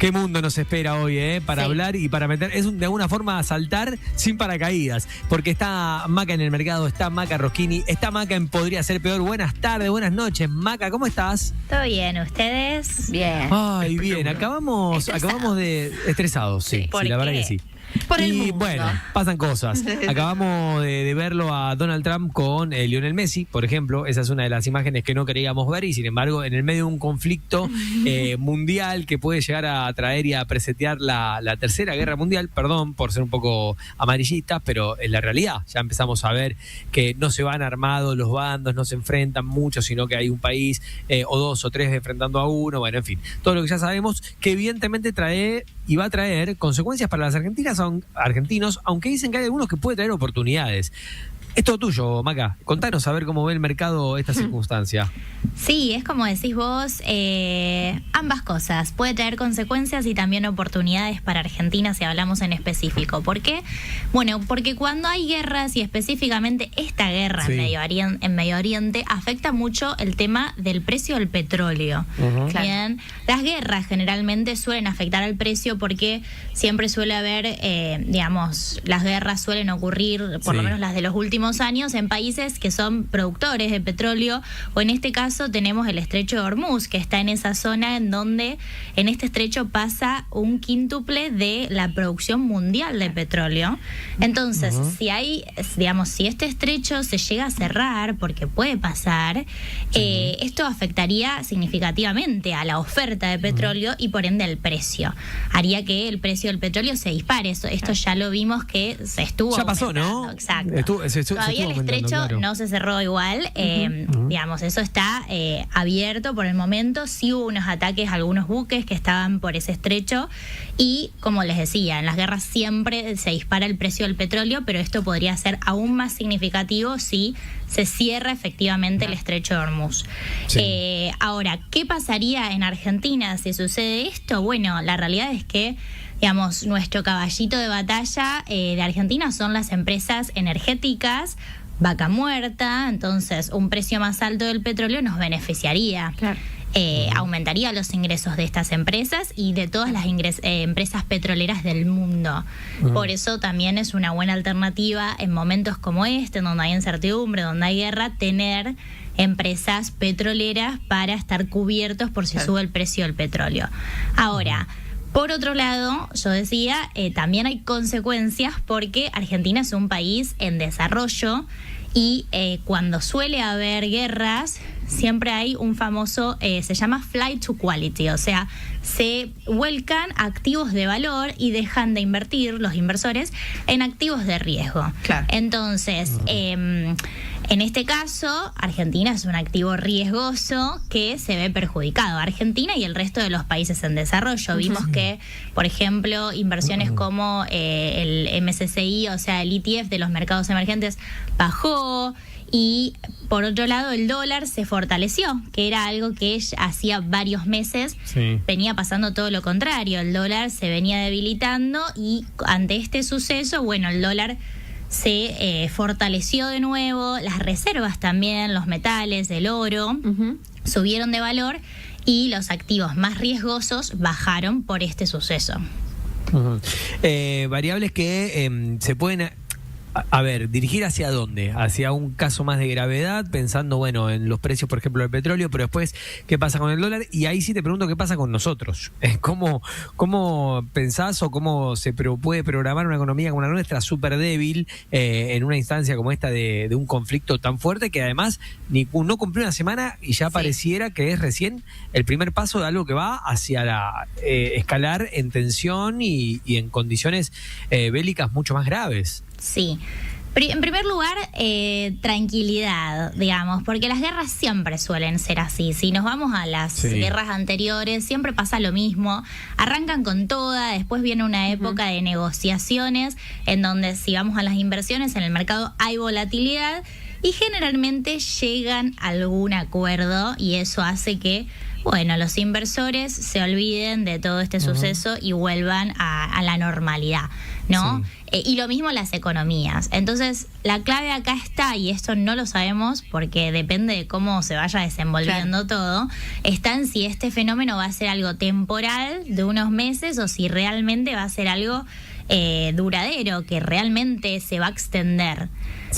Qué mundo nos espera hoy, para hablar y para meter. Es de alguna forma saltar sin paracaídas. Porque está Maca en el mercado, está Maca Roschini, está Maca en Podría Ser Peor. Buenas tardes, buenas noches. Maca, ¿cómo estás? ¿Todo bien? ¿Ustedes? Bien. Ay, bien. Acabamos de estresados, sí. ¿Por la verdad qué? que sí. Por el y mundo. bueno, pasan cosas. Acabamos de verlo a Donald Trump con Lionel Messi, por ejemplo. Esa es una de las imágenes que no queríamos ver y sin embargo en el medio de un conflicto mundial que puede llegar a traer y a presetear la tercera guerra mundial, perdón por ser un poco amarillistas, pero en la realidad ya empezamos a ver que no se van armados los bandos, no se enfrentan mucho, sino que hay un país o dos o tres enfrentando a uno, bueno, en fin, todo lo que ya sabemos que evidentemente trae y va a traer consecuencias para las argentinos, aunque dicen que hay algunos que puede traer oportunidades. Es todo tuyo, Maca. Contanos a ver cómo ve el mercado esta circunstancia. Sí, es como decís vos, ambas cosas. Puede traer consecuencias y también oportunidades para Argentina si hablamos en específico. ¿Por qué? Bueno, porque cuando hay guerras y específicamente esta guerra en Medio Oriente afecta mucho el tema del precio del petróleo. Bien, las guerras generalmente suelen afectar al precio porque siempre suele haber, las guerras suelen ocurrir, por lo menos las de los últimos años, en países que son productores de petróleo, o en este caso tenemos el estrecho de Hormuz, que está en esa zona en donde en este estrecho pasa un quíntuple de la producción mundial de petróleo. Entonces, si este estrecho se llega a cerrar, porque puede pasar, esto afectaría significativamente a la oferta de petróleo y por ende el precio. Haría que el precio del petróleo se dispare. Esto ya lo vimos que se estuvo ya pasó, aumentando. ¿no? Exacto. Todavía el estrecho no se cerró igual, eso está abierto por el momento. Sí hubo unos ataques a algunos buques que estaban por ese estrecho y, como les decía, en las guerras siempre se dispara el precio del petróleo, pero esto podría ser aún más significativo si se cierra efectivamente el estrecho de Hormuz. Ahora, ¿qué pasaría en Argentina si sucede esto? Bueno, la realidad es que nuestro caballito de batalla de Argentina son las empresas energéticas, Vaca Muerta, entonces un precio más alto del petróleo nos beneficiaría. Claro. Aumentaría los ingresos de estas empresas y de todas las empresas petroleras del mundo. Por eso también es una buena alternativa en momentos como este, en donde hay incertidumbre, donde hay guerra, tener empresas petroleras para estar cubiertos por si sube el precio del petróleo. Ahora, por otro lado, yo decía, también hay consecuencias porque Argentina es un país en desarrollo y cuando suele haber guerras, siempre hay un famoso, se llama flight to quality, o sea, se vuelcan activos de valor y dejan de invertir los inversores en activos de riesgo. Claro. Entonces, en este caso, Argentina es un activo riesgoso que se ve perjudicado. Argentina y el resto de los países en desarrollo. Vimos que, por ejemplo, inversiones como el MSCI, o sea, el ETF de los mercados emergentes, bajó. Y por otro lado el dólar se fortaleció, que era algo que hacía varios meses venía pasando todo lo contrario. El dólar se venía debilitando y ante este suceso, bueno, el dólar se fortaleció de nuevo, las reservas también, los metales, el oro, subieron de valor y los activos más riesgosos bajaron por este suceso. Variables que se pueden... dirigir hacia dónde, hacia un caso más de gravedad, pensando, bueno, en los precios, por ejemplo, del petróleo, pero después, ¿qué pasa con el dólar? Y ahí sí te pregunto, ¿qué pasa con nosotros? ¿Cómo pensás o cómo se puede programar una economía como la nuestra, súper débil, en una instancia como esta de un conflicto tan fuerte que además no cumplió una semana y ya pareciera que es recién el primer paso de algo que va hacia la escalar en tensión y en condiciones bélicas mucho más graves? Sí. En primer lugar, tranquilidad, porque las guerras siempre suelen ser así. Si nos vamos a las guerras anteriores, siempre pasa lo mismo. Arrancan con toda, después viene una época de negociaciones en donde, si vamos a las inversiones en el mercado, hay volatilidad y generalmente llegan a algún acuerdo y eso hace que, bueno, los inversores se olviden de todo este suceso y vuelvan a la normalidad. ¿no? Y lo mismo las economías. Entonces, la clave acá está, y esto no lo sabemos porque depende de cómo se vaya desenvolviendo todo, está en si este fenómeno va a ser algo temporal de unos meses o si realmente va a ser algo duradero, que realmente se va a extender.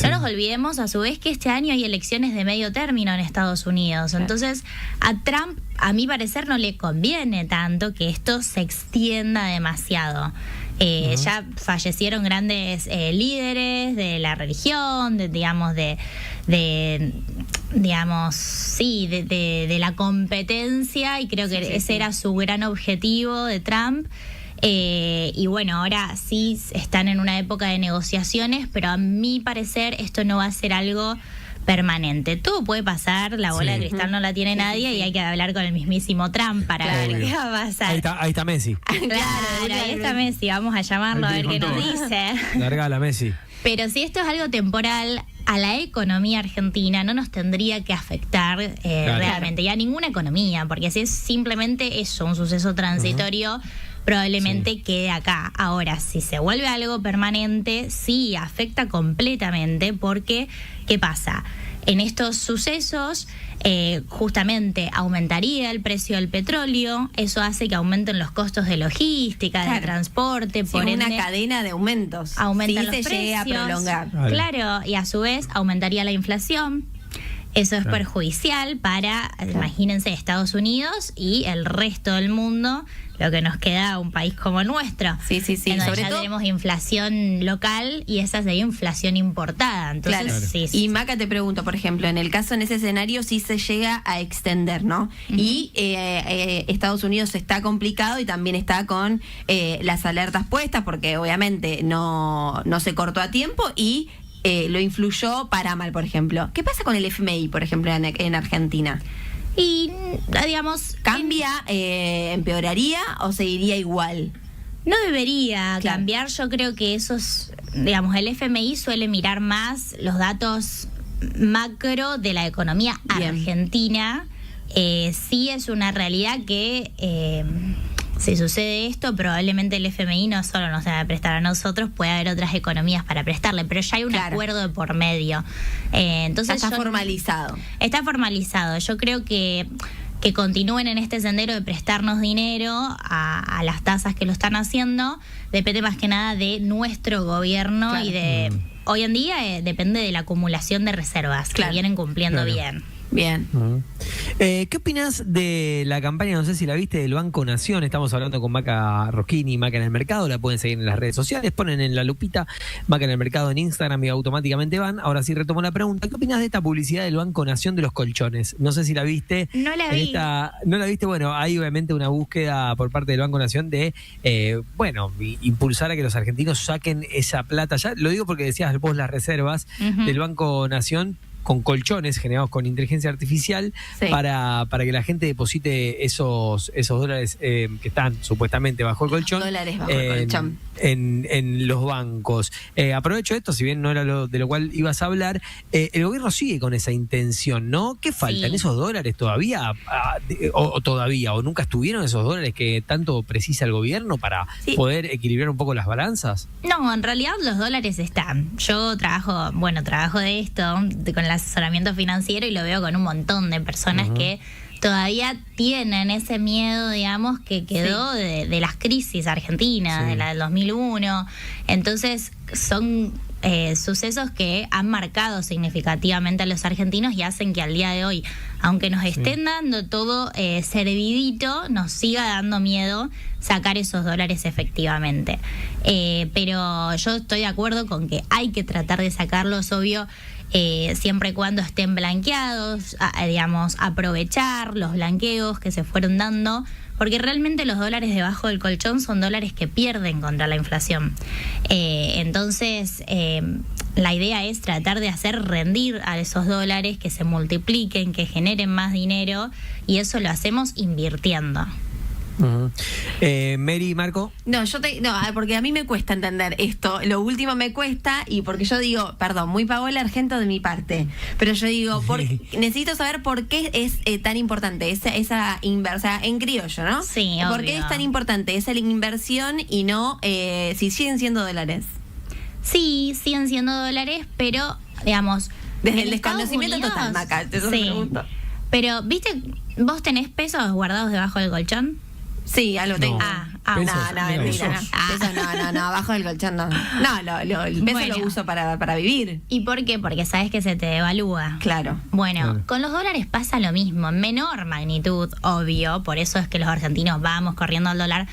No nos olvidemos a su vez que este año hay elecciones de medio término en Estados Unidos. Entonces, a Trump, a mi parecer, no le conviene tanto que esto se extienda demasiado. Ya fallecieron grandes líderes de la religión, de la competencia, y creo que ese era su gran objetivo de Trump. Y bueno, ahora sí están en una época de negociaciones, pero a mi parecer esto no va a ser algo permanente. Todo puede pasar, la bola de cristal no la tiene nadie y hay que hablar con el mismísimo Trump para ver qué va a pasar. Ahí está Messi. Claro, ahí está Messi, vamos a llamarlo a ver qué nos dice. Largala, Messi. Pero si esto es algo temporal, a la economía argentina no nos tendría que afectar realmente, y a ninguna economía, porque si es simplemente eso, un suceso transitorio, probablemente quede acá. Ahora, si se vuelve algo permanente, sí afecta completamente, porque ¿qué pasa? En estos sucesos, justamente aumentaría el precio del petróleo, eso hace que aumenten los costos de logística, de transporte, por ende, una cadena de aumentos. Aumentan los se precios, llega a prolongar. Claro, y a su vez aumentaría la inflación. Eso es perjudicial para, imagínense, Estados Unidos y el resto del mundo, lo que nos queda a un país como el nuestro. Sí. En donde Sobre ya todo tenemos inflación local y esa sería inflación importada. Entonces, claro. Y Maca, te pregunto, por ejemplo, en ese escenario sí se llega a extender, ¿no? Y Estados Unidos está complicado y también está con las alertas puestas, porque obviamente no se cortó a tiempo y lo influyó para mal, por ejemplo. ¿Qué pasa con el FMI, por ejemplo, en Argentina? Y, digamos, ¿Cambia, empeoraría o seguiría igual? No debería cambiar. Yo creo que el FMI suele mirar más los datos macro de la economía argentina. Sí es una realidad que si sucede esto, probablemente el FMI no solo nos va a prestar a nosotros, puede haber otras economías para prestarle, pero ya hay un acuerdo de por medio. Entonces está formalizado. Está formalizado. Yo creo que continúen en este sendero de prestarnos dinero a las tasas que lo están haciendo, depende más que nada de nuestro gobierno y de... Hoy en día depende de la acumulación de reservas que vienen cumpliendo bien. Bien. ¿Qué opinas de la campaña, no sé si la viste, del Banco Nación? Estamos hablando con Maca Rosquini, Maca en el Mercado, la pueden seguir en las redes sociales, ponen en la lupita Maca en el Mercado en Instagram y automáticamente van. Ahora sí retomo la pregunta, ¿qué opinas de esta publicidad del Banco Nación de los colchones? No sé si la viste. No la vi. ¿No la viste? Bueno, hay obviamente una búsqueda por parte del Banco Nación de, impulsar a que los argentinos saquen esa plata. Ya lo digo porque decías vos las reservas del Banco Nación con colchones generados con inteligencia artificial para que la gente deposite esos dólares que están supuestamente bajo el colchón. Dólares bajo el colchón. En los bancos. Aprovecho esto, si bien no era de lo cual ibas a hablar, el gobierno sigue con esa intención, ¿no? ¿Qué faltan? ¿Esos dólares todavía? ¿O nunca estuvieron esos dólares que tanto precisa el gobierno para poder equilibrar un poco las balanzas? No, en realidad los dólares están. Yo trabajo de esto, con el asesoramiento financiero, y lo veo con un montón de personas que todavía tienen ese miedo, digamos, que quedó de las crisis argentinas, de la del 2001. Entonces, son sucesos que han marcado significativamente a los argentinos y hacen que al día de hoy, aunque nos estén dando todo servidito, nos siga dando miedo sacar esos dólares efectivamente. Pero yo estoy de acuerdo con que hay que tratar de sacarlos, obvio, siempre y cuando estén blanqueados, aprovechar los blanqueos que se fueron dando, porque realmente los dólares debajo del colchón son dólares que pierden contra la inflación. Entonces, la idea es tratar de hacer rendir a esos dólares, que se multipliquen, que generen más dinero, y eso lo hacemos invirtiendo. Mary, Marco. No, porque a mí me cuesta entender esto. Lo último me cuesta y porque yo digo, perdón, muy Paola Argento de mi parte, pero yo digo, necesito saber por qué es tan importante esa inversión en criollo, ¿no? Sí, ¿Por obvio. qué es tan importante esa inversión y no si siguen siendo dólares? Sí, siguen siendo dólares, pero digamos Desde en el Estados desconocimiento Unidos, total, Maca, eso me sí. pregunto. Pero, ¿viste? ¿Vos tenés pesos guardados debajo del colchón? Sí, ya lo tengo. Pesos, No, mira, mentira. pesos. Eso no, abajo del colchón no. No, el peso Bueno. lo uso para vivir. ¿Y por qué? Porque sabes que se te devalúa. Claro. Bueno, Claro. con los dólares pasa lo mismo, en menor magnitud, obvio, por eso es que los argentinos vamos corriendo al dólar,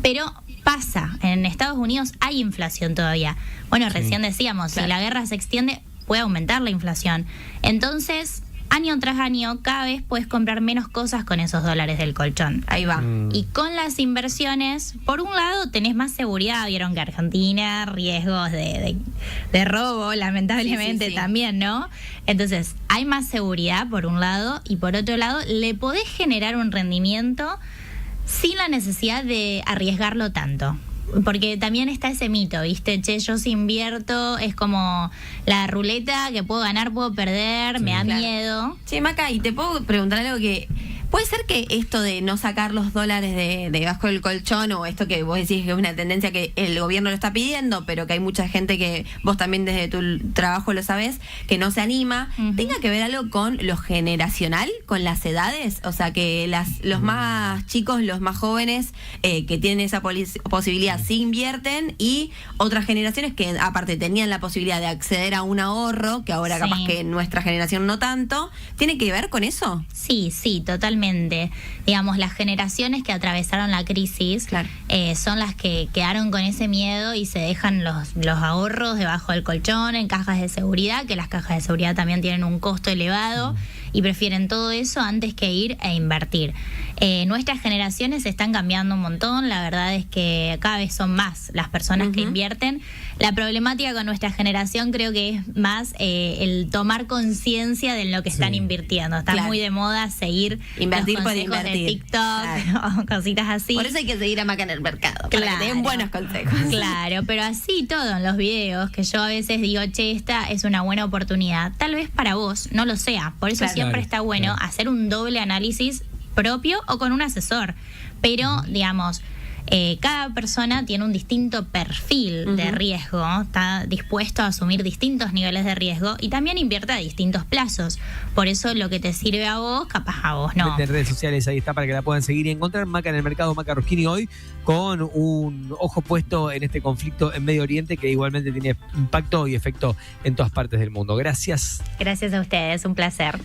pero pasa, en Estados Unidos hay inflación todavía. Bueno, recién decíamos, Claro. si la guerra se extiende, puede aumentar la inflación. Entonces, año tras año, cada vez puedes comprar menos cosas con esos dólares del colchón. Ahí va. Y con las inversiones, por un lado tenés más seguridad, vieron que Argentina, riesgos de robo, lamentablemente Sí. también, ¿no? Entonces, hay más seguridad por un lado y por otro lado, le podés generar un rendimiento sin la necesidad de arriesgarlo tanto. Porque también está ese mito, ¿viste? Che, yo si invierto es como la ruleta que puedo ganar, puedo perder, me da Claro. miedo. Che, Maca, y te puedo preguntar algo que... ¿Puede ser que esto de no sacar los dólares de debajo del colchón, o esto que vos decís que es una tendencia que el gobierno lo está pidiendo, pero que hay mucha gente que vos también desde tu trabajo lo sabés, que no se anima, tenga que ver algo con lo generacional, con las edades? O sea, que los más chicos, los más jóvenes que tienen esa posibilidad sí invierten, y otras generaciones que aparte tenían la posibilidad de acceder a un ahorro, que ahora Sí. capaz que nuestra generación no tanto, ¿tiene que ver con eso? Sí, totalmente. Digamos, las generaciones que atravesaron la crisis Claro. son las que quedaron con ese miedo y se dejan los ahorros debajo del colchón, en cajas de seguridad, que las cajas de seguridad también tienen un costo elevado, y prefieren todo eso antes que ir a invertir. Nuestras generaciones están cambiando un montón, la verdad es que cada vez son más las personas que invierten. La problemática con nuestra generación creo que es más el tomar conciencia de lo que están invirtiendo. Está Claro. muy de moda seguir Invertir los por consejos invertir. de TikTok o cositas así. Por eso hay que seguir a Maca en el mercado, para que te den buenos consejos. Claro, pero así todo en los videos, que yo a veces digo, che, esta es una buena oportunidad. Tal vez para vos no lo sea. Por eso Claro. siempre Claro, está bueno claro. hacer un doble análisis propio o con un asesor. Pero, digamos, cada persona tiene un distinto perfil de riesgo, está dispuesto a asumir distintos niveles de riesgo y también invierte a distintos plazos. Por eso lo que te sirve a vos, capaz a vos no. En redes sociales ahí está para que la puedan seguir y encontrar. Maca en el mercado, Maca Ruschini, hoy con un ojo puesto en este conflicto en Medio Oriente que igualmente tiene impacto y efecto en todas partes del mundo. Gracias. Gracias a ustedes, un placer.